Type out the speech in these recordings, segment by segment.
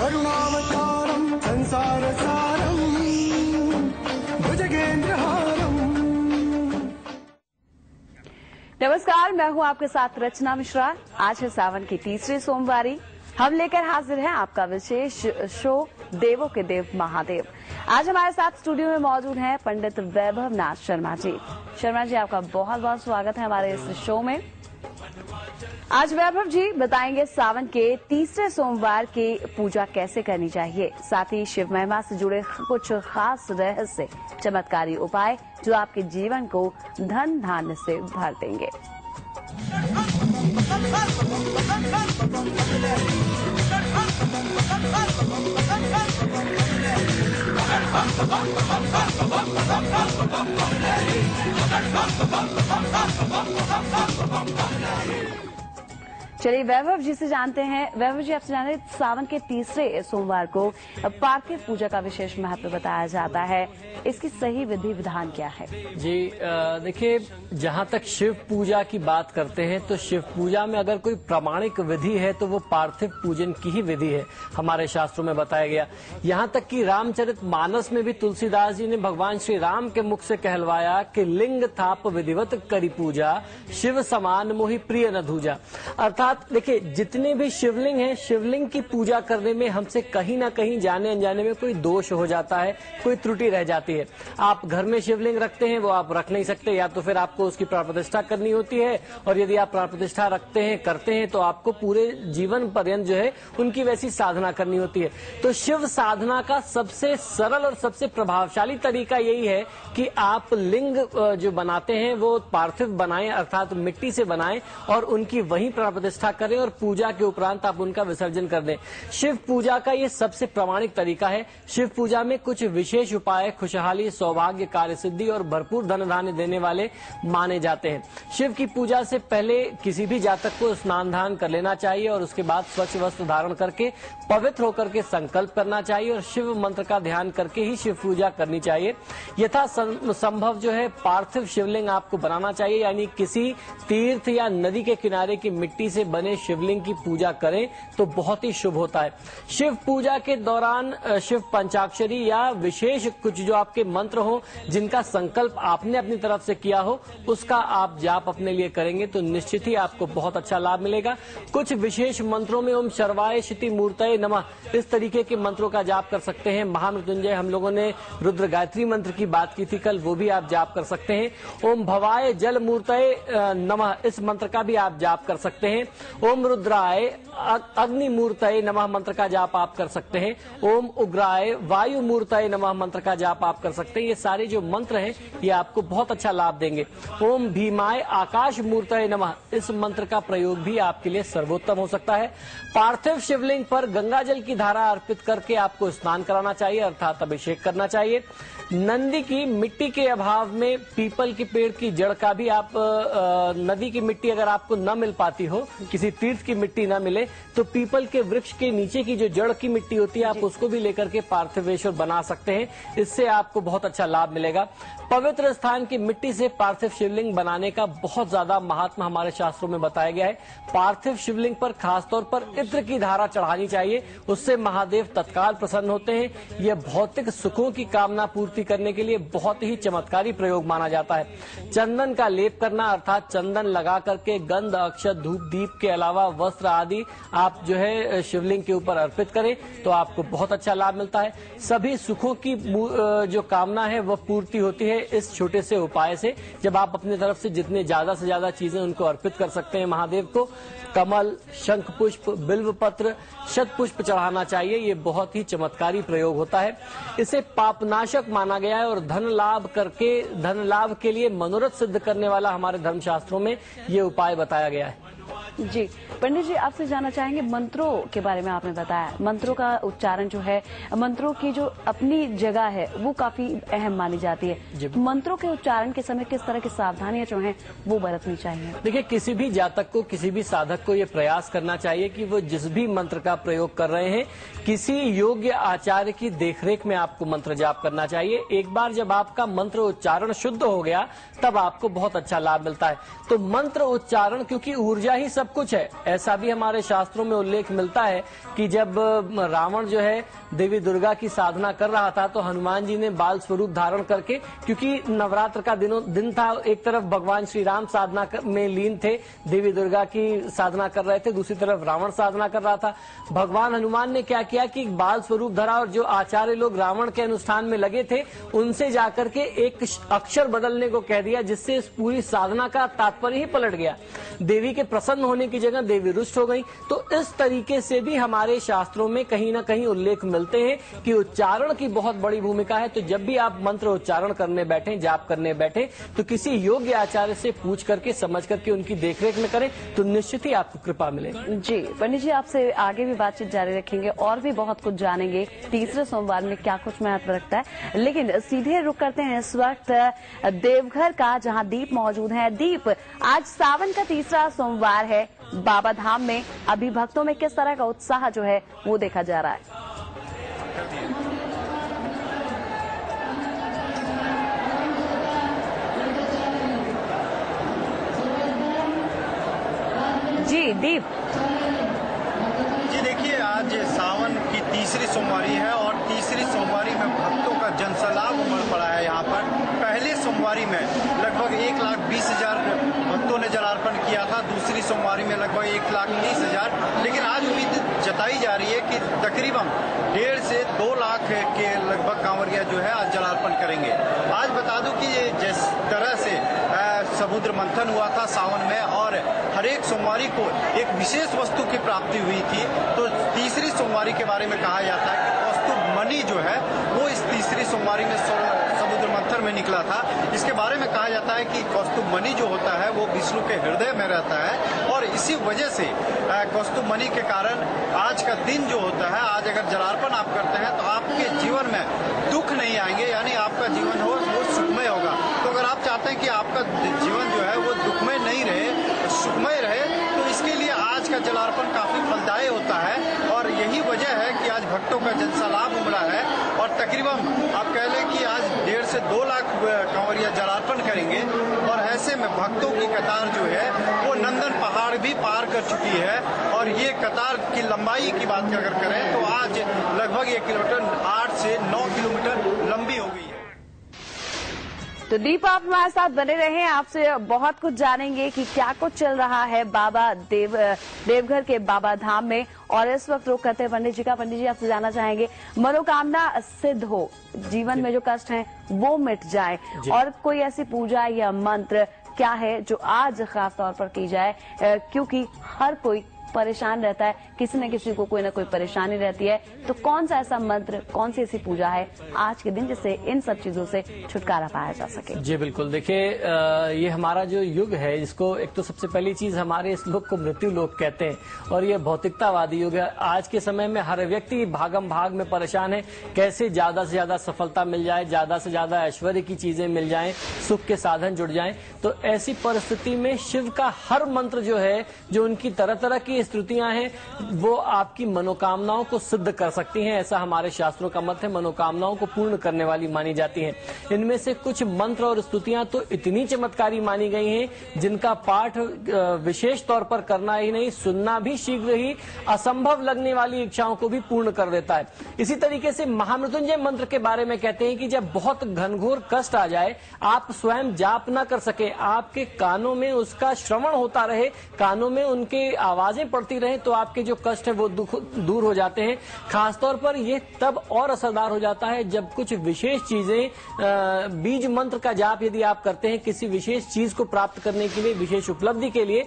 करुणावतारम संसार सारम भुजगेंद्रहारम। नमस्कार, मैं हूं आपके साथ रचना मिश्रा। आज है सावन की तीसरी सोमवारी। हम लेकर हाजिर हैं आपका विशेष शो देवों के देव महादेव। आज हमारे साथ स्टूडियो में मौजूद हैं पंडित वैभव नाथ शर्मा जी। शर्मा जी, आपका बहुत बहुत स्वागत है हमारे इस शो में। आज वैभव जी बताएंगे सावन के तीसरे सोमवार की पूजा कैसे करनी चाहिए, साथ ही शिव महिमा से जुड़े कुछ खास रहस्य, चमत्कारी उपाय जो आपके जीवन को धन धान्य से भर देंगे। चलिए वैभव जी से जानते हैं। वैभव जी, आपसे जाने सावन के तीसरे सोमवार को पार्थिव पूजा का विशेष महत्व बताया जाता है, इसकी सही विधि विधान क्या है? जी देखिए, जहाँ तक शिव पूजा की बात करते हैं तो शिव पूजा में अगर कोई प्रामाणिक विधि है तो वो पार्थिव पूजन की ही विधि है, हमारे शास्त्रों में बताया गया। यहाँ तक कि रामचरितमानस में भी तुलसीदास जी ने भगवान श्री राम के मुख से कहलवाया कि लिंग थाप विधिवत करी पूजा, शिव समान मोहि प्रिय न धूजा। अर्थात देखिए, जितने भी शिवलिंग हैं, शिवलिंग की पूजा करने में हमसे कहीं ना कहीं जाने अनजाने में कोई दोष हो जाता है, कोई त्रुटि रह जाती है। आप घर में शिवलिंग रखते हैं, वो आप रख नहीं सकते, या तो फिर आपको उसकी प्राण प्रतिष्ठा करनी होती है, और यदि आप प्राण प्रतिष्ठा रखते हैं करते हैं तो आपको पूरे जीवन पर्यंत जो है उनकी वैसी साधना करनी होती है। तो शिव साधना का सबसे सरल और सबसे प्रभावशाली तरीका यही है कि आप लिंग जो बनाते हैं वो पार्थिव बनाएं, अर्थात मिट्टी से बनाएं, और उनकी वहीं प्राण प्रतिष्ठा करें और पूजा के उपरांत आप उनका विसर्जन कर दें। शिव पूजा का ये सबसे प्रामाणिक तरीका है। शिव पूजा में कुछ विशेष उपाय खुशहाली, सौभाग्य, कार्य सिद्धि और भरपूर धन धान्य देने वाले माने जाते हैं। शिव की पूजा से पहले किसी भी जातक को स्नान दान कर लेना चाहिए और उसके बाद स्वच्छ वस्त्र धारण करके पवित्र होकर के संकल्प करना चाहिए और शिव मंत्र का ध्यान करके ही शिव पूजा करनी चाहिए। यथा संभव जो है पार्थिव शिवलिंग आपको बनाना चाहिए, यानी किसी तीर्थ या नदी के किनारे की मिट्टी से बने शिवलिंग की पूजा करें तो बहुत ही शुभ होता है। शिव पूजा के दौरान शिव पंचाक्षरी या विशेष कुछ जो आपके मंत्र हो, जिनका संकल्प आपने अपनी तरफ से किया हो, उसका आप जाप अपने लिए करेंगे तो निश्चित ही आपको बहुत अच्छा लाभ मिलेगा। कुछ विशेष मंत्रों में ओम शर्वाय शिति मूर्तये नमः, इस तरीके के मंत्रों का जाप कर सकते हैं। महामृत्युंजय, हम लोगों ने रुद्र गायत्री मंत्र की बात की थी कल, वो भी आप जाप कर सकते हैं। ओम भवाय जल मूर्तये नमः, इस मंत्र का भी आप जाप कर सकते हैं। ओम रुद्राय अग्नि मूर्तये नमः मंत्र का जाप आप कर सकते हैं। ओम उग्राय वायु मूर्तये नमः मंत्र का जाप आप कर सकते हैं। ये सारे जो मंत्र हैं ये आपको बहुत अच्छा लाभ देंगे। ओम भीमाय आकाश मूर्तये नमः, इस मंत्र का प्रयोग भी आपके लिए सर्वोत्तम हो सकता है। पार्थिव शिवलिंग पर गंगा जल की धारा अर्पित करके आपको स्नान कराना चाहिए, अर्थात अभिषेक करना चाहिए। नंदी की मिट्टी के अभाव में पीपल के पेड़ की जड़ का भी आप नदी की मिट्टी अगर आपको न मिल पाती हो, किसी तीर्थ की मिट्टी न मिले, तो पीपल के वृक्ष के नीचे की जो जड़ की मिट्टी होती है आप उसको भी लेकर के पार्थिवेश्वर बना सकते हैं। इससे आपको बहुत अच्छा लाभ मिलेगा। पवित्र स्थान की मिट्टी से पार्थिव शिवलिंग बनाने का बहुत ज्यादा महात्मा हमारे शास्त्रों में बताया गया है। पार्थिव शिवलिंग पर खासतौर पर इत्र की धारा चढ़ानी चाहिए, उससे महादेव तत्काल प्रसन्न होते हैं। यह भौतिक सुखों की कामना पूर्ति करने के लिए बहुत ही चमत्कारी प्रयोग माना जाता है। चंदन का लेप करना, अर्थात चंदन लगा करके गंध, अक्षत, धूप, दीप के अलावा वस्त्र आदि आप जो है शिवलिंग के ऊपर अर्पित करें तो आपको बहुत अच्छा लाभ मिलता है। सभी सुखों की जो कामना है वह पूर्ति होती है इस छोटे से उपाय से, जब आप अपनी तरफ से जितने ज्यादा से ज्यादा चीजें उनको अर्पित कर सकते हैं महादेव को। कमल, शंख पुष्प, बिल्व पत्र, शत पुष्प चढ़ाना चाहिए। ये बहुत ही चमत्कारी प्रयोग होता है। इसे पापनाशक माना गया है और धन लाभ के लिए मनोरथ सिद्ध करने वाला हमारे धर्मशास्त्रों में ये उपाय बताया गया है। जी पंडित जी, आपसे जानना चाहेंगे मंत्रों के बारे में। आपने बताया मंत्रों का उच्चारण जो है, मंत्रों की जो अपनी जगह है वो काफी अहम मानी जाती है। मंत्रों के उच्चारण के समय किस तरह की सावधानियां जो हैं वो बरतनी चाहिए? देखिए, किसी भी जातक को, किसी भी साधक को ये प्रयास करना चाहिए कि वो जिस भी मंत्र का प्रयोग कर रहे हैं किसी योग्य आचार्य की देखरेख में आपको मंत्र जाप करना चाहिए। एक बार जब आपका मंत्र उच्चारण शुद्ध हो गया तब आपको बहुत अच्छा लाभ मिलता है। तो मंत्र उच्चारण, क्योंकि ऊर्जा ही सब सब कुछ है। ऐसा भी हमारे शास्त्रों में उल्लेख मिलता है कि जब रावण जो है देवी दुर्गा की साधना कर रहा था तो हनुमान जी ने बाल स्वरूप धारण करके, क्योंकि नवरात्र का दिन था, एक तरफ भगवान श्री राम साधना में लीन थे, देवी दुर्गा की साधना कर रहे थे, दूसरी तरफ रावण साधना कर रहा था। भगवान हनुमान ने क्या किया कि बाल स्वरूप धरा और जो आचार्य लोग रावण के अनुष्ठान में लगे थे उनसे जाकर के एक अक्षर बदलने को कह दिया, जिससे इस पूरी साधना का तात्पर्य ही पलट गया। देवी के प्रसन्न होने की जगह देवी रुष्ट हो गई। तो इस तरीके से भी हमारे शास्त्रों में कहीं ना कहीं उल्लेख मिलते हैं कि उच्चारण की बहुत बड़ी भूमिका है। तो जब भी आप मंत्र उच्चारण करने बैठे, जाप करने बैठे, तो किसी योग्य आचार्य से पूछ करके, समझ करके उनकी देखरेख में करें तो निश्चित ही आपको कृपा मिलेगी। जी पंडित जी, आपसे आगे भी बातचीत जारी रखेंगे और भी बहुत कुछ जानेंगे तीसरे सोमवार में क्या कुछ महत्व रखता है। लेकिन सीधे रुक करते हैं इस वक्त देवघर का, जहां दीप मौजूद है। दीप, आज सावन का तीसरा सोमवार है बाबा धाम में, अभी भक्तों में किस तरह का उत्साह जो है वो देखा जा रहा है? जी दीप जी, देखिए आज सावन की तीसरी सोमवारी है और तीसरी सोमवारी में भक्तों का जनसैलाब उमड़ पड़ा है। यहाँ पर पहले सोमवारी में लगभग 1,20,000 भक्तों ने जलार्पण किया था, दूसरी सोमवारी में लगभग 1,30,000, लेकिन आज उम्मीद जताई जा रही है कि तकरीबन 1.5 से 2 लाख के लगभग कांवरिया जो है आज जलार्पण करेंगे। आज बता दूं कि जिस तरह से समुद्र मंथन हुआ था सावन में और हर एक सोमवारी को एक विशेष वस्तु की प्राप्ति हुई थी, तो तीसरी सोमवारी के बारे में कहा जाता है कि कौस्तुभ मणि जो है वो इस तीसरी सोमवारी में समुद्र मंथन में निकला था। इसके बारे में कहा जाता है कि कौस्तुभ मणि जो होता है वो विष्णु के हृदय में रहता है और इसी वजह से कौस्तुभ मणि के कारण आज का दिन जो होता है, आज अगर जलार्पण आप करते हैं तो आपके जीवन में दुख नहीं आएंगे, यानी आपका जीवन हो वो सुखमय होगा। तो अगर आप चाहते हैं कि आपका जीवन जो है वो दुखमय नहीं रहे, सुखमय रहे, तो इसके लिए आज का जलार्पण काफी फलदायी होता है और यही वजह है कि आज भक्तों का जनसैलाब उमड़ा है और तकरीबन आप कह लें कि आज 1.5 से 2 लाख कांवरिया जलार्पण करेंगे और ऐसे में भक्तों की कतार जो है वो नंदन पहाड़ भी पार कर चुकी है और ये कतार की लंबाई की बात अगर करें तो आज लगभग 1 किलोमीटर 8 से 9 किलोमीटर लंबी हो गई है। तो दीप, आप हमारे साथ बने रहे, आपसे बहुत कुछ जानेंगे कि क्या कुछ चल रहा है बाबा देवघर के बाबा धाम में। और इस वक्त रोक करते हैं पंडित जी का। पंडित जी, आपसे जानना चाहेंगे, मनोकामना सिद्ध हो, जीवन में जो कष्ट हैं वो मिट जाए, और कोई ऐसी पूजा या मंत्र क्या है जो आज खास तौर पर की जाए, क्योंकि हर कोई परेशान रहता है, किसी न किसी को कोई ना कोई परेशानी रहती है, तो कौन सा ऐसा मंत्र, कौन सी ऐसी पूजा है आज के दिन जिससे इन सब चीजों से छुटकारा पाया जा सके? जी बिल्कुल, देखिए ये हमारा जो युग है, इसको एक तो सबसे पहली चीज हमारे इस लोक को मृत्यु लोक कहते हैं और ये भौतिकतावादी युग है। आज के समय में हर व्यक्ति भागम भाग में परेशान है, कैसे ज्यादा से ज्यादा सफलता मिल जाए, ज्यादा से ज्यादा ऐश्वर्य की चीजें मिल जाएं, सुख के साधन जुड़ जाएं। तो ऐसी परिस्थिति में शिव का हर मंत्र जो है, जो उनकी तरह तरह की स्तुतियां हैं, वो आपकी मनोकामनाओं को सिद्ध कर सकती हैं। ऐसा हमारे शास्त्रों का मत है, मनोकामनाओं को पूर्ण करने वाली मानी जाती हैं। इनमें से कुछ मंत्र और स्तुतियां तो इतनी चमत्कारी मानी गई हैं जिनका पाठ विशेष तौर पर करना ही नहीं, सुनना भी शीघ्र ही असंभव लगने वाली इच्छाओं को भी पूर्ण कर देता है। इसी तरीके से महामृत्युंजय मंत्र के बारे में कहते हैं कि जब बहुत घनघोर कष्ट आ जाए, आप स्वयं जाप न कर सके, आपके कानों में उसका श्रवण होता रहे, कानों में उनके आवाजें पड़ती रहे, तो आपके जो कष्ट है वो दुख दूर हो जाते हैं। खासतौर पर ये तब और असरदार हो जाता है जब कुछ विशेष चीजें, बीज मंत्र का जाप यदि आप करते हैं, किसी विशेष चीज को प्राप्त करने के लिए, विशेष उपलब्धि के लिए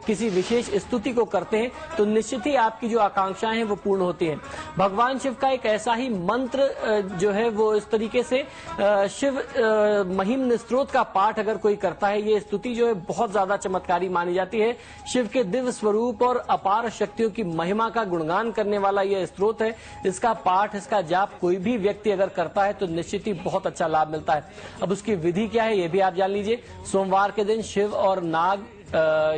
किसी विशेष स्तुति को करते हैं, तो निश्चित ही आपकी जो आकांक्षाएं हैं वो पूर्ण होती हैं। भगवान शिव का एक ऐसा ही मंत्र जो है वो इस तरीके से शिव महिम स्तोत्र का पाठ अगर कोई करता है, ये स्तुति जो है बहुत ज्यादा चमत्कारी मानी जाती है। शिव के दिव्य स्वरूप और अपार शक्तियों की महिमा का गुणगान करने वाला यह स्तोत्र है। इसका पाठ, इसका जाप कोई भी व्यक्ति अगर करता है तो निश्चित ही बहुत अच्छा लाभ मिलता है। अब उसकी विधि क्या है ये भी आप जान लीजिए। सोमवार के दिन शिव और नाग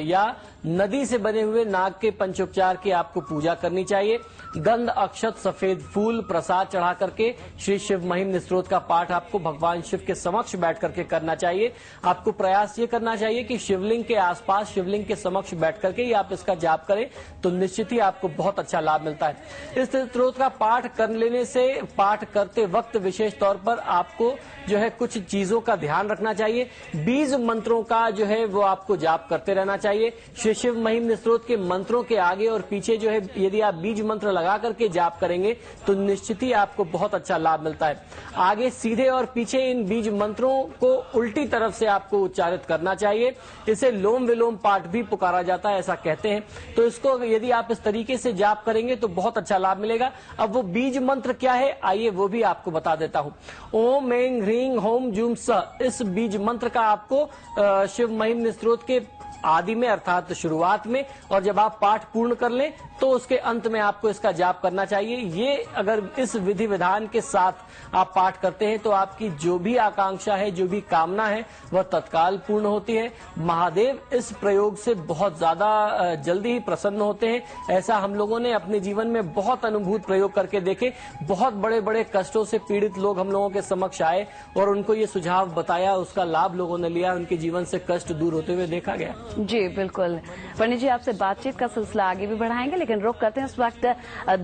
या नदी से बने हुए नाग के पंचोपचार की आपको पूजा करनी चाहिए। गंध, अक्षत, सफेद फूल, प्रसाद चढ़ा करके श्री शिव महिम स्तोत्र का पाठ आपको भगवान शिव के समक्ष बैठ करके करना चाहिए। आपको प्रयास ये करना चाहिए कि शिवलिंग के आसपास, शिवलिंग के समक्ष बैठ करके ही आप इसका जाप करें, तो निश्चित ही आपको बहुत अच्छा लाभ मिलता है। इस स्तोत्र का पाठ कर लेने से, पाठ करते वक्त विशेष तौर पर आपको जो है कुछ चीजों का ध्यान रखना चाहिए। बीज मंत्रों का जो है वो आपको जाप करते रहना चाहिए। श्री शिव महिम स्तोत्र के मंत्रों के आगे और पीछे जो है यदि आप बीज मंत्र लगा करके जाप करेंगे तो निश्चित ही आपको बहुत अच्छा लाभ मिलता है। आगे, सीधे और पीछे इन बीज मंत्रों को उल्टी तरफ से आपको उच्चारित करना चाहिए। इसे लोम विलोम पाठ भी पुकारा जाता है, ऐसा कहते हैं। तो इसको यदि आप इस तरीके से जाप करेंगे तो बहुत अच्छा लाभ मिलेगा। अब वो बीज मंत्र क्या है, आइए वो भी आपको बता देता हूं। ओम ऐं ह्रीं होम जूम स, इस बीज मंत्र का आपको शिव महिम स्तोत्र के आदि में अर्थात शुरुआत में, और जब आप पाठ पूर्ण कर लें तो उसके अंत में आपको इसका जाप करना चाहिए। ये अगर इस विधि विधान के साथ आप पाठ करते हैं तो आपकी जो भी आकांक्षा है, जो भी कामना है, वह तत्काल पूर्ण होती है। महादेव इस प्रयोग से बहुत ज्यादा जल्दी ही प्रसन्न होते हैं। ऐसा हम लोगों ने अपने जीवन में बहुत अनुभूत प्रयोग करके देखे। बहुत बड़े बड़े कष्टों से पीड़ित लोग हम लोगों के समक्ष आए और उनको ये सुझाव बताया, उसका लाभ लोगों ने लिया, उनके जीवन से कष्ट दूर होते हुए देखा गया। जी बिल्कुल। पंडित जी, आपसे बातचीत का सिलसिला आगे भी बढ़ाएंगे, लेकिन रुक करते हैं इस वक्त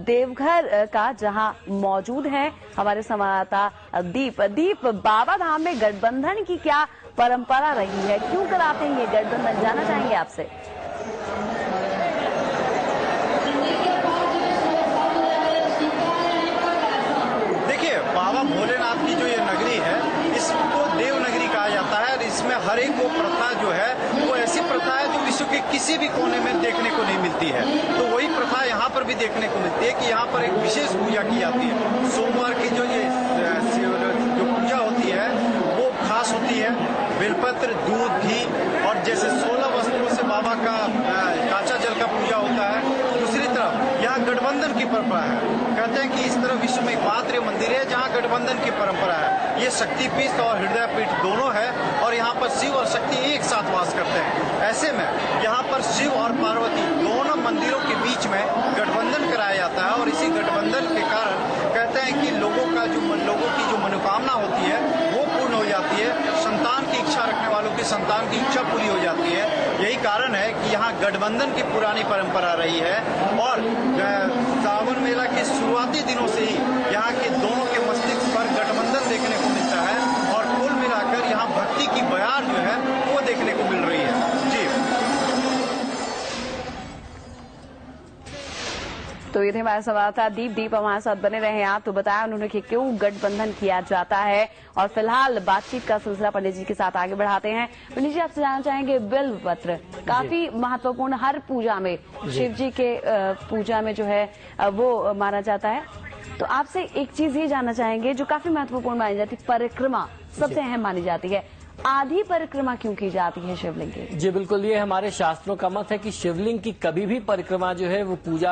देवघर का, जहां मौजूद है हमारे संवाददाता दीप। बाबा धाम में गठबंधन की क्या परंपरा रही है, क्यों कराते हैं ये गठबंधन, जानना चाहेंगे आपसे। देखिए, बाबा भोलेनाथ की जो ये नगरी है, इसको देव नगरी कहा जाता है और इसमें हर एक वो प्रथा जो है वो ऐसी प्रथा है जो विश्व के किसी भी कोने में देखने को नहीं मिलती है। तो वही प्रथा यहाँ पर भी देखने को मिलती है कि यहाँ पर एक विशेष पूजा की जाती है। सोमवार की जो पूजा होती है वो खास होती है। बेलपत्र, दूध, घी और जैसे 16 वस्त्रों से बाबा का कांचा जल का पूजा होता है। दूसरी तरफ यहाँ गठबंधन की परंपरा है। कहते हैं कि इस तरह विश्व में एकमात्र मंदिर है जहाँ गठबंधन की परंपरा है। ये शक्तिपीठ और हृदय पीठ दोनों है और यहाँ पर शिव और शक्ति एक साथ वास करते हैं। ऐसे में यहाँ पर शिव और पार्वती दोनों मंदिरों के बीच में गठबंधन कराया जाता है और इसी गठबंधन के कारण कहते हैं कि लोगों की जो मनोकामना होती है वो पूर्ण हो जाती है। संतान की इच्छा रखने वालों की संतान की इच्छा पूरी हो जाती है। यही कारण है कि यहाँ गठबंधन की पुरानी परंपरा रही है और सावन मेला के शुरुआती दिनों से ही यहाँ के दोनों के मस्तिष्क पर गठबंधन देखने को मिलता है और कुल मिलाकर यहाँ भक्ति की बयार जो है वो देखने को मिल रही है। जी, तो ये थे हमारे संवाददाता दीप हमारे साथ बने रहे हैं। आप तो बताया उन्होंने कि क्यों गठबंधन किया जाता है, और फिलहाल बातचीत का सिलसिला पंडित जी के साथ आगे बढ़ाते हैं। पंडित जी, आपसे जानना चाहेंगे, बिल्व पत्र काफी महत्वपूर्ण, हर पूजा में, शिव जी के पूजा में जो है वो माना जाता है। तो आपसे एक चीज ये जानना चाहेंगे जो काफी महत्वपूर्ण मानी जाती है, परिक्रमा सबसे अहम मानी जाती है। आधी परिक्रमा क्यों की जाती है शिवलिंग की? जी बिल्कुल, ये हमारे शास्त्रों का मत है कि शिवलिंग की कभी भी परिक्रमा जो है वो पूजा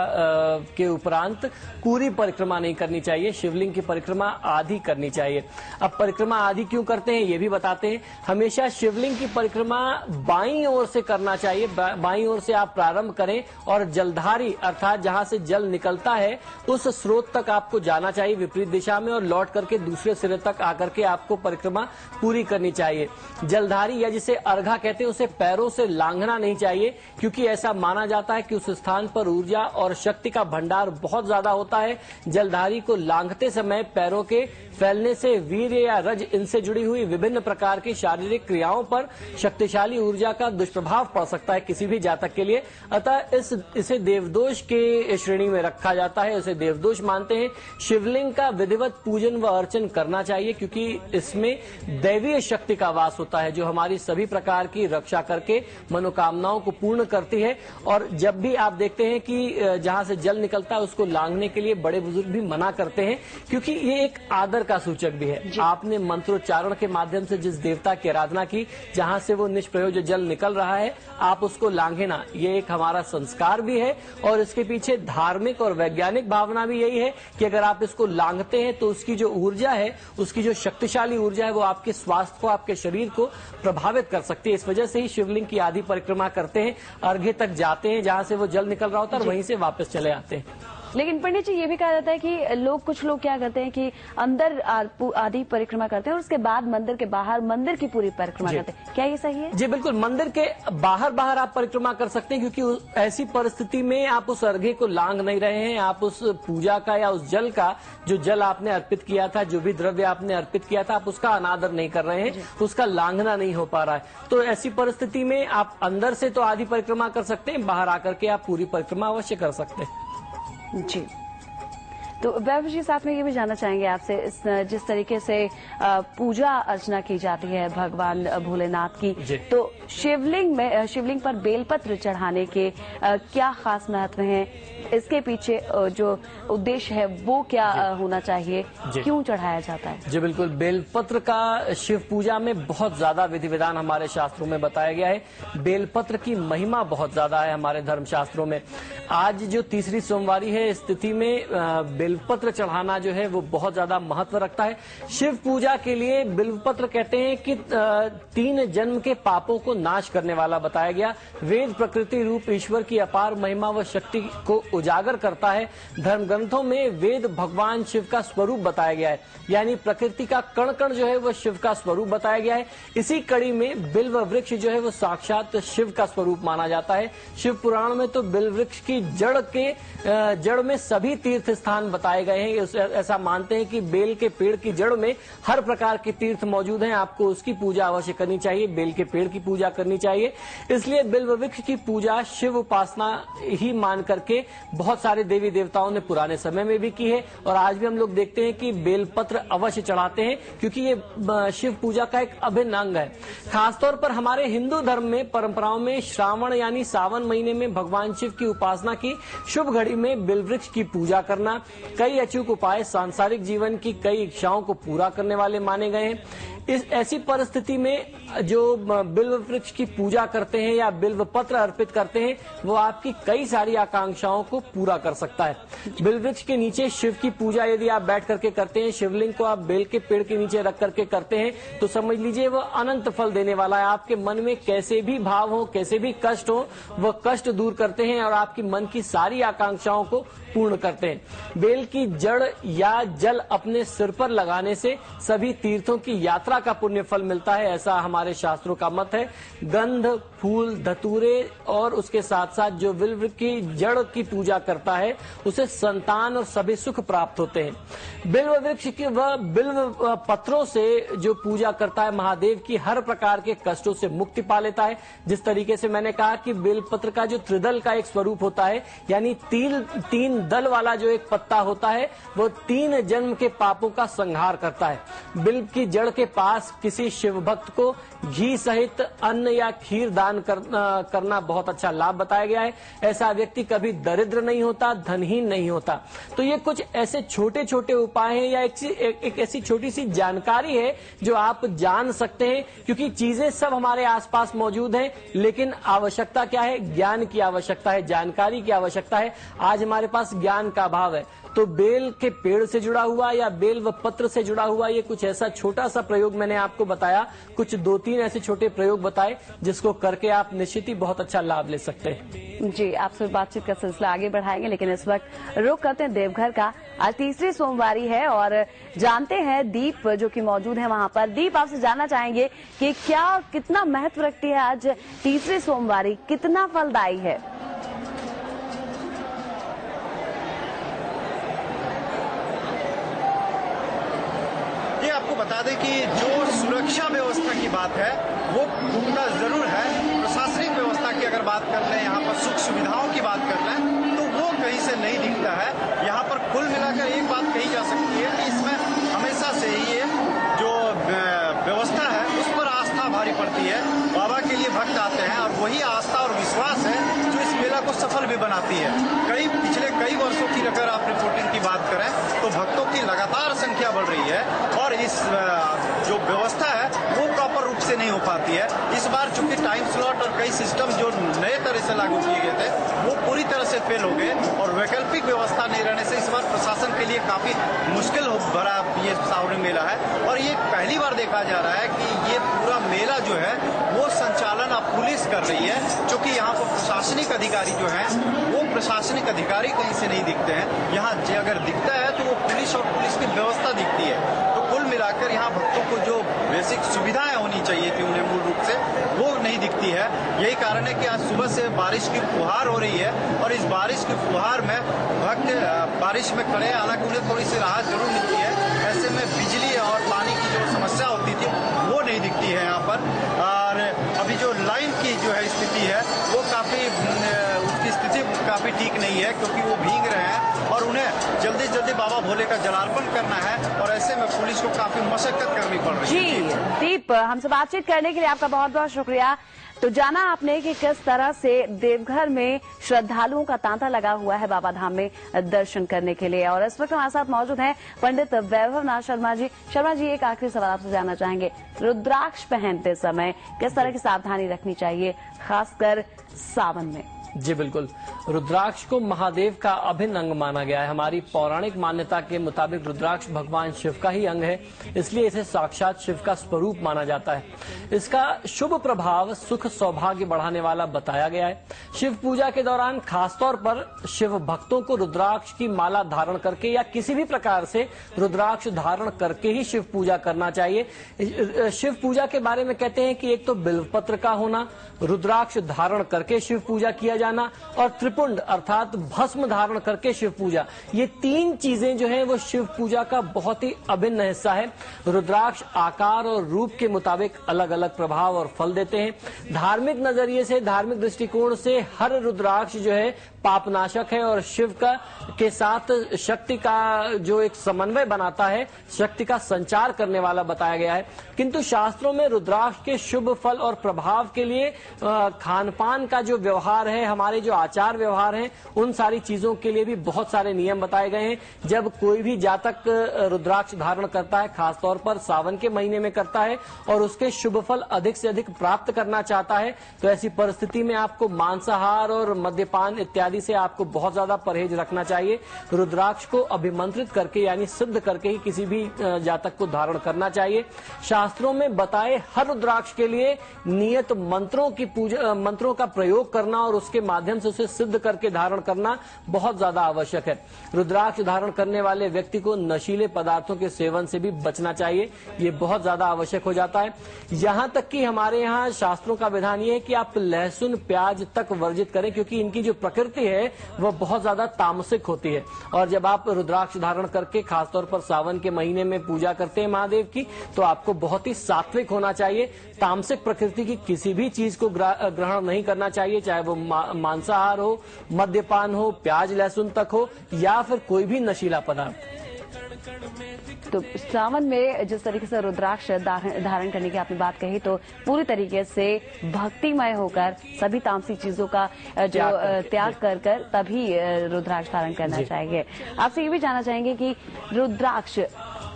के उपरांत पूरी परिक्रमा नहीं करनी चाहिए। शिवलिंग की परिक्रमा आधी करनी चाहिए। अब परिक्रमा आधी क्यों करते हैं ये भी बताते हैं। हमेशा शिवलिंग की परिक्रमा बाईं ओर से करना चाहिए। बाईं ओर से आप प्रारंभ करें और जलधारी अर्थात जहां से जल निकलता है उस स्रोत तक आपको जाना चाहिए विपरीत दिशा में, और लौट करके दूसरे सिरे तक आकर के आपको परिक्रमा पूरी करनी चाहिए। जलधारी या जिसे अर्घा कहते हैं उसे पैरों से लांघना नहीं चाहिए, क्योंकि ऐसा माना जाता है कि उस स्थान पर ऊर्जा और शक्ति का भंडार बहुत ज्यादा होता है। जलधारी को लांघते समय पैरों के फैलने से वीर्य या रज इनसे जुड़ी हुई विभिन्न प्रकार की शारीरिक क्रियाओं पर शक्तिशाली ऊर्जा का दुष्प्रभाव पड़ सकता है किसी भी जातक के लिए। अतः इसे देवदोष के श्रेणी में रखा जाता है, इसे देवदोष मानते हैं। शिवलिंग का विधिवत पूजन व अर्चन करना चाहिए, क्योंकि इसमें दैवीय शक्ति का वास होता है जो हमारी सभी प्रकार की रक्षा करके मनोकामनाओं को पूर्ण करती है। और जब भी आप देखते हैं कि जहां से जल निकलता है उसको लांघने के लिए बड़े बुजुर्ग भी मना करते हैं, क्योंकि ये एक आदर का सूचक भी है। आपने मंत्रोच्चारण के माध्यम से जिस देवता की आराधना की, जहां से वो निष्प्रयोज जल निकल रहा है, आप उसको लांघे ना, ये एक हमारा संस्कार भी है। और इसके पीछे धार्मिक और वैज्ञानिक भावना भी यही है कि अगर आप इसको लांघते हैं तो उसकी जो ऊर्जा है, उसकी जो शक्तिशाली ऊर्जा है, वो आपके स्वास्थ्य को, आपके शरीर को प्रभावित कर सकती है। इस वजह से ही शिवलिंग की आधी परिक्रमा करते हैं, अर्घ्य तक जाते हैं, जहां से वो जल निकल रहा होता है और वहीं से वापस चले आते हैं। लेकिन पंडित जी, ये भी कहा जाता है कि कुछ लोग क्या करते हैं कि अंदर आधी परिक्रमा करते हैं और उसके बाद मंदिर के बाहर मंदिर की पूरी परिक्रमा करते हैं। क्या ये सही है? जी बिल्कुल, मंदिर के बाहर आप परिक्रमा कर सकते हैं, क्योंकि ऐसी परिस्थिति में आप उस अर्घ्य को लांघ नहीं रहे हैं। आप उस पूजा का या उस जल का, जो जल आपने अर्पित किया था, जो भी द्रव्य आपने अर्पित किया था, आप उसका अनादर नहीं कर रहे हैं, उसका लांघना नहीं हो पा रहा है। तो ऐसी परिस्थिति में आप अंदर से तो आधी परिक्रमा कर सकते हैं, बाहर आकर के आप पूरी परिक्रमा अवश्य कर सकते हैं। जी, तो वैभव जी, साथ में ये भी जानना चाहेंगे आपसे, जिस तरीके से पूजा अर्चना की जाती है भगवान भोलेनाथ की, तो शिवलिंग पर बेलपत्र चढ़ाने के क्या खास महत्व हैं? इसके पीछे जो उद्देश्य है वो क्या होना चाहिए? क्यों चढ़ाया जाता है? जी बिल्कुल, बेलपत्र का शिव पूजा में बहुत ज्यादा विधि विधान हमारे शास्त्रों में बताया गया है। बेलपत्र की महिमा बहुत ज्यादा है हमारे धर्म शास्त्रों में। आज जो तीसरी सोमवारी है, इस तिथि में बेलपत्र चढ़ाना जो है वो बहुत ज्यादा महत्व रखता है। शिव पूजा के लिए बिल्वपत्र कहते हैं कि 3 जन्म के पापों को नाश करने वाला बताया गया। वेद प्रकृति रूप ईश्वर की अपार महिमा व शक्ति को उजागर करता है। धर्म ग्रंथों में वेद भगवान शिव का स्वरूप बताया गया है, यानी प्रकृति का कण कण जो है वो शिव का स्वरूप बताया गया है। इसी कड़ी में बिल्व वृक्ष जो है वो साक्षात शिव का स्वरूप माना जाता है। शिव पुराण में तो बिल्व वृक्ष की जड़ में सभी तीर्थ स्थान बताए गए हैं। ऐसा मानते हैं कि बेल के पेड़ की जड़ में हर प्रकार के तीर्थ मौजूद हैं। आपको उसकी पूजा अवश्य करनी चाहिए, बेल के पेड़ की पूजा करनी चाहिए। इसलिए बिल्व वृक्ष की पूजा शिव उपासना ही मान करके बहुत सारे देवी देवताओं ने पुराने समय में भी की है, और आज भी हम लोग देखते हैं कि बेलपत्र अवश्य चढ़ाते हैं, क्योंकि ये शिव पूजा का एक अभिन्न अंग है। खासतौर पर हमारे हिंदू धर्म में परंपराओं में श्रावण यानी सावन महीने में भगवान शिव की उपासना की शुभ घड़ी में बिल्व वृक्ष की पूजा करना, कई अचूक उपाय सांसारिक जीवन की कई इच्छाओं को पूरा करने वाले माने गए हैं। इस ऐसी परिस्थिति में जो बिल्व वृक्ष की पूजा करते हैं या बिल्व पत्र अर्पित करते हैं, वो आपकी कई सारी आकांक्षाओं को पूरा कर सकता है। बिल्व वृक्ष के नीचे शिव की पूजा यदि आप बैठ करके करते हैं, शिवलिंग को आप बेल के पेड़ के नीचे रख करके करते हैं, तो समझ लीजिए वो अनंत फल देने वाला है। आपके मन में कैसे भी भाव हो, कैसे भी कष्ट हो, वह कष्ट दूर करते हैं और आपकी मन की सारी आकांक्षाओं को पूर्ण करते हैं। बेल की जड़ या जल अपने सिर पर लगाने से सभी तीर्थों की यात्रा का पुण्य फल मिलता है, ऐसा हमारे शास्त्रों का मत है। गंध, फूल, धतूरे और उसके साथ साथ जो बिल्व की जड़ की पूजा करता है उसे संतान और सभी सुख प्राप्त होते हैं। बिल्व वृक्ष के व बिल्व पत्रों से जो पूजा करता है महादेव की हर प्रकार के कष्टों से मुक्ति पा लेता है। जिस तरीके से मैंने कहा कि बेल पत्र का जो त्रिदल का एक स्वरूप होता है, यानी तीन दल वाला जो एक पत्ता होता है, वो 3 जन्म के पापों का संहार करता है। बिल्व की जड़ के पास किसी शिव भक्त को घी सहित अन्न या खीर दान करना बहुत अच्छा लाभ बताया गया है। ऐसा व्यक्ति कभी दरिद्र नहीं होता, धनहीन नहीं होता। तो ये कुछ ऐसे छोटे छोटे उपाय हैं या एक ऐसी छोटी सी जानकारी है जो आप जान सकते हैं, क्योंकि चीजें सब हमारे आसपास मौजूद हैं, लेकिन आवश्यकता क्या है? ज्ञान की आवश्यकता है, जानकारी की आवश्यकता है। आज हमारे पास ज्ञान का अभाव है, तो बेल के पेड़ से जुड़ा हुआ या बेल व पत्र से जुड़ा हुआ ये कुछ ऐसा छोटा सा प्रयोग मैंने आपको बताया, कुछ 2-3 ऐसे छोटे प्रयोग बताए जिसको करके आप निश्चित ही बहुत अच्छा लाभ ले सकते हैं। जी, आपसे बातचीत का सिलसिला आगे बढ़ाएंगे, लेकिन इस वक्त रुक करते हैं देवघर का। आज तीसरी सोमवारी है और जानते हैं दीप जो कि मौजूद है वहां पर। दीप, आपसे जानना चाहेंगे कि कितना महत्व रखती है आज तीसरी सोमवारी, कितना फलदायी है? आपको बता दें कि जो सुरक्षा व्यवस्था की बात है वो पुख्ता जरूर है। प्रशासनिक व्यवस्था की अगर बात कर लें, यहाँ पर सुख सुविधाओं की बात कर लें, तो वो कहीं से नहीं दिखता है। यहाँ पर कुल मिलाकर एक बात कही जा सकती है कि इसमें हमेशा से ही ये जो व्यवस्था है उस पर आस्था भारी पड़ती है। बाबा के लिए भक्त आते हैं और वही आस्था और विश्वास है जो इस मेला को सफल भी बनाती है। पिछले कई वर्षों की अगर आप रिपोर्टिंग की बात करें तो भक्तों की लगातार संख्या बढ़ रही है और इस जो व्यवस्था है वो प्रॉपर रूप से नहीं हो पाती है। इस बार चूंकि टाइम स्लॉट और कई सिस्टम जो नए तरह से लागू किए गए थे वो पूरी तरह से फेल हो गए और वैकल्पिक व्यवस्था नहीं रहने से इस बार प्रशासन के लिए काफी मुश्किल भरा ये सावनी मेला है। और ये पहली बार देखा जा रहा है कि ये पूरा मेला जो है वो संचालन अब पुलिस कर रही है, क्योंकि यहाँ पर प्रशासनिक अधिकारी जो है वो प्रशासनिक अधिकारी कहीं से नहीं दिखते हैं। यहाँ अगर दिखता है तो वो पुलिस और पुलिस की व्यवस्था दिखती है। तो कुल मिलाकर यहाँ भक्तों को जो बेसिक सुविधाएं होनी चाहिए थी उन्हें मूल रूप से वो नहीं दिखती है। यही कारण है कि आज सुबह से बारिश की फुहार हो रही है और इस बारिश की फुहार में भक्त बारिश में खड़े हैं, हालांकि उन्हें थोड़ी सी राहत जरूर मिलती है। ऐसे में बिजली और पानी की जो समस्या होती थी वो नहीं दिखती है यहाँ पर। और अभी जो लाइन की जो है स्थिति है वो उसकी स्थिति काफी ठीक नहीं है, क्योंकि वो भीग रहे हैं और उन्हें जल्दी जल्दी बाबा भोले का जलार्पण करना है और ऐसे में पुलिस को काफी मशक्कत करनी पड़ रही है। जी दीप, हमसे बातचीत करने के लिए आपका बहुत बहुत शुक्रिया। तो जाना आपने कि किस तरह से देवघर में श्रद्धालुओं का तांता लगा हुआ है बाबा धाम में दर्शन करने के लिए, और इस वक्त हमारे साथ मौजूद हैं पंडित वैभव नाथ शर्मा जी। शर्मा जी, एक आखिरी सवाल आपसे जानना चाहेंगे, रुद्राक्ष पहनते समय किस तरह की सावधानी रखनी चाहिए, खासकर सावन में? जी बिल्कुल, रुद्राक्ष को महादेव का अभिन्न अंग माना गया है। हमारी पौराणिक मान्यता के मुताबिक रुद्राक्ष भगवान शिव का ही अंग है, इसलिए इसे साक्षात शिव का स्वरूप माना जाता है। इसका शुभ प्रभाव सुख सौभाग्य बढ़ाने वाला बताया गया है। शिव पूजा के दौरान खासतौर पर शिव भक्तों को रुद्राक्ष की माला धारण करके या किसी भी प्रकार से रुद्राक्ष धारण करके ही शिव पूजा करना चाहिए। शिव पूजा के बारे में कहते हैं कि एक तो बिल्वपत्र का होना, रुद्राक्ष धारण करके शिव पूजा किया जाना और त्रिपुंड अर्थात भस्म धारण करके शिव पूजा, ये तीन चीजें जो है वो शिव पूजा का बहुत ही अभिन्न हिस्सा है। रुद्राक्ष आकार और रूप के मुताबिक अलग अलग प्रभाव और फल देते हैं। धार्मिक नजरिए से, धार्मिक दृष्टिकोण से हर रुद्राक्ष जो है पापनाशक है और शिव का के साथ शक्ति का जो एक समन्वय बनाता है, शक्ति का संचार करने वाला बताया गया है। किंतु शास्त्रों में रुद्राक्ष के शुभ फल और प्रभाव के लिए खान पान का जो व्यवहार है, हमारे जो आचार व्यवहार हैं, उन सारी चीजों के लिए भी बहुत सारे नियम बताए गए हैं। जब कोई भी जातक रुद्राक्ष धारण करता है, खासतौर पर सावन के महीने में करता है और उसके शुभ फल अधिक से अधिक प्राप्त करना चाहता है, तो ऐसी परिस्थिति में आपको मांसाहार और मद्यपान इत्यादि से आपको बहुत ज्यादा परहेज रखना चाहिए। रुद्राक्ष को अभिमंत्रित करके यानी सिद्ध करके ही किसी भी जातक को धारण करना चाहिए। शास्त्रों में बताए हर रुद्राक्ष के लिए नियत मंत्रों का प्रयोग करना और उसके माध्यम से उसे सिद्ध करके धारण करना बहुत ज्यादा आवश्यक है। रुद्राक्ष धारण करने वाले व्यक्ति को नशीले पदार्थों के सेवन से भी बचना चाहिए, ये बहुत ज्यादा आवश्यक हो जाता है। यहां तक कि हमारे यहाँ शास्त्रों का विधान ये है कि आप लहसुन प्याज तक वर्जित करें, क्योंकि इनकी जो प्रकृति है वह बहुत ज्यादा तामसिक होती है। और जब आप रुद्राक्ष धारण करके खासतौर पर सावन के महीने में पूजा करते हैं महादेव की, तो आपको बहुत ही सात्विक होना चाहिए। तामसिक प्रकृति की किसी भी चीज को ग्रहण नहीं करना चाहिए, चाहे वो मांसाहार हो, मद्यपान हो, प्याज लहसुन तक हो या फिर कोई भी नशीला पदार्थ। तो सावन में जिस तरीके से रुद्राक्ष धारण करने की आपने बात कही, तो पूरी तरीके से भक्तिमय होकर सभी तामसिक चीजों का जो त्याग कर तभी रुद्राक्ष धारण करना चाहिए। आपसे ये भी जानना चाहेंगे कि रुद्राक्ष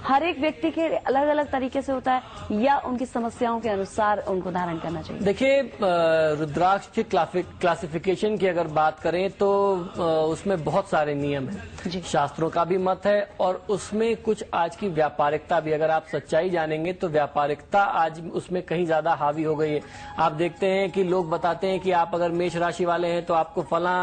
हर एक व्यक्ति के अलग अलग तरीके से होता है या उनकी समस्याओं के अनुसार उनको धारण करना चाहिए? देखिए, रुद्राक्ष की क्लासिफिकेशन की अगर बात करें तो उसमें बहुत सारे नियम हैं। शास्त्रों का भी मत है और उसमें कुछ आज की व्यापारिकता भी, अगर आप सच्चाई जानेंगे तो व्यापारिकता आज उसमें कहीं ज्यादा हावी हो गई है। आप देखते हैं कि लोग बताते हैं कि आप अगर मेष राशि वाले हैं तो आपको फला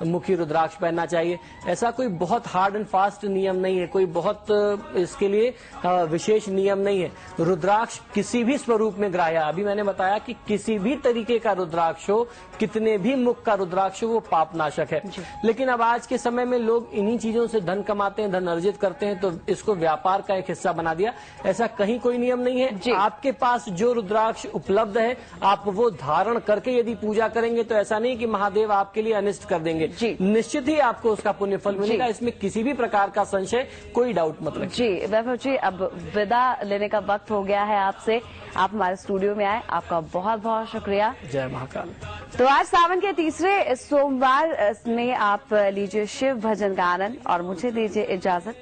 मुखी रुद्राक्ष पहनना चाहिए। ऐसा कोई बहुत हार्ड एंड फास्ट नियम नहीं है, कोई बहुत इसके लिए विशेष नियम नहीं है। रुद्राक्ष किसी भी स्वरूप में ग्राह्य, अभी मैंने बताया कि किसी भी तरीके का रुद्राक्ष हो, कितने भी मुख का रुद्राक्ष हो, वो पापनाशक है। लेकिन अब आज के समय में लोग इन्हीं चीजों से धन कमाते हैं, धन अर्जित करते हैं, तो इसको व्यापार का एक हिस्सा बना दिया। ऐसा कहीं कोई नियम नहीं है। आपके पास जो रुद्राक्ष उपलब्ध है आप वो धारण करके यदि पूजा करेंगे तो ऐसा नहीं कि महादेव आपके लिए अनिष्ट कर देंगे। निश्चित ही आपको उसका पुण्य फल मिलेगा, इसमें किसी भी प्रकार का संशय, कोई डाउट मत रखिए। जी वैभव जी, अब विदा लेने का वक्त हो गया है आपसे। आप हमारे स्टूडियो में आए, आपका बहुत बहुत शुक्रिया। जय महाकाल। तो आज सावन के तीसरे सोमवार में आप लीजिए शिव भजन का आनंद और मुझे दीजिए इजाजत।